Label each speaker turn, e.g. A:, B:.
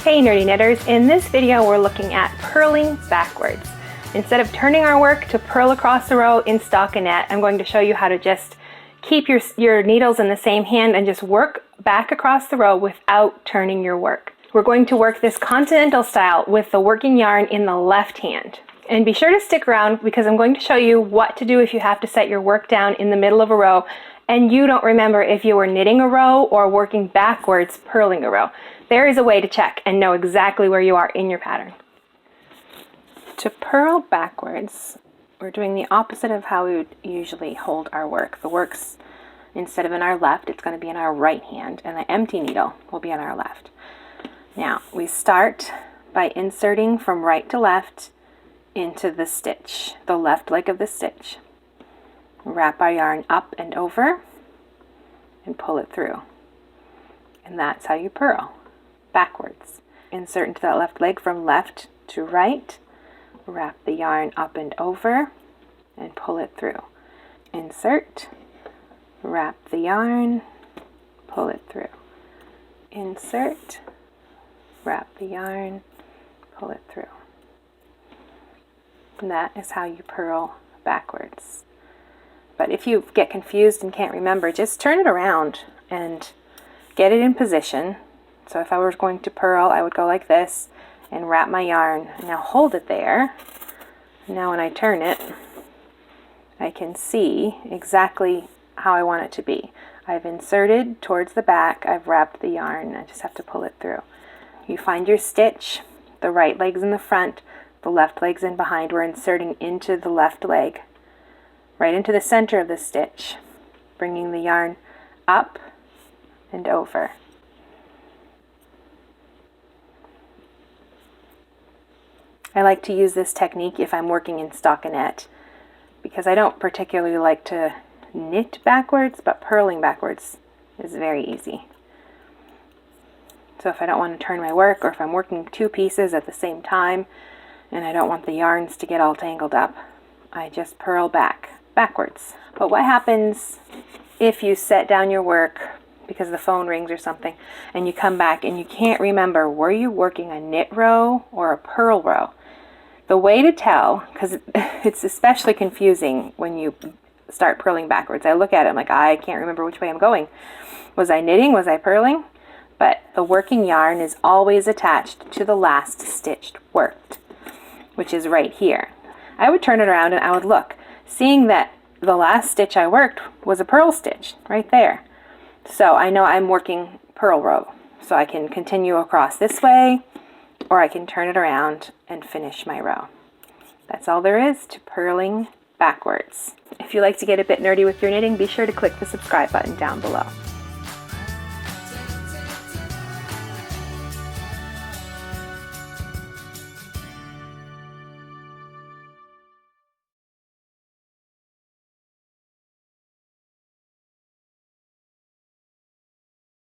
A: Hey nerdy knitters, in this video we're looking at purling backwards. Instead of turning our work to purl across the row in stockinette, I'm going to show you how to just keep your needles in the same hand and just work back across the row without turning your work. We're going to work this Continental style with the working yarn in the left hand. And be sure to stick around because I'm going to show you what to do if you have to set your work down in the middle of a row and you don't remember if you were knitting a row or working backwards purling a row. There is a way to check and know exactly where you are in your pattern. To purl backwards, we're doing the opposite of how we would usually hold our work. The work's, instead of in our left, it's going to be in our right hand, and the empty needle will be on our left. Now, we start by inserting from right to left into the stitch, the left leg of the stitch. Wrap our yarn up and over and pull it through. And that's how you purl backwards. Insert into that left leg from left to right, wrap the yarn up and over and pull it through. Insert, wrap the yarn, pull it through. Insert, wrap the yarn, pull it through. And that is how you purl backwards. But if you get confused and can't remember, just turn it around and get it in position. So if I was going to purl, I would go like this and wrap my yarn. Now hold it there. Now when I turn it, I can see exactly how I want it to be. I've inserted towards the back, I've wrapped the yarn, I just have to pull it through. You find your stitch, the right leg's in the front, the left leg's in behind. We're inserting into the left leg, right into the center of the stitch, bringing the yarn up and over. I like to use this technique if I'm working in stockinette because I don't particularly like to knit backwards, but purling backwards is very easy. So if I don't want to turn my work, or if I'm working two pieces at the same time and I don't want the yarns to get all tangled up, I just purl backwards. But what happens if you set down your work because the phone rings or something and you come back and you can't remember, were you working a knit row or a purl row? The way to tell, because it's especially confusing when you start purling backwards. I look at it, I'm like, I can't remember which way I'm going. Was I knitting? Was I purling? But the working yarn is always attached to the last stitched worked, which is right here. I would turn it around and I would look, seeing that the last stitch I worked was a purl stitch right there. So I know I'm working purl row. So I can continue across this way, or I can turn it around and finish my row. That's all there is to purling backwards. If you like to get a bit nerdy with your knitting, be sure to click the subscribe button down below.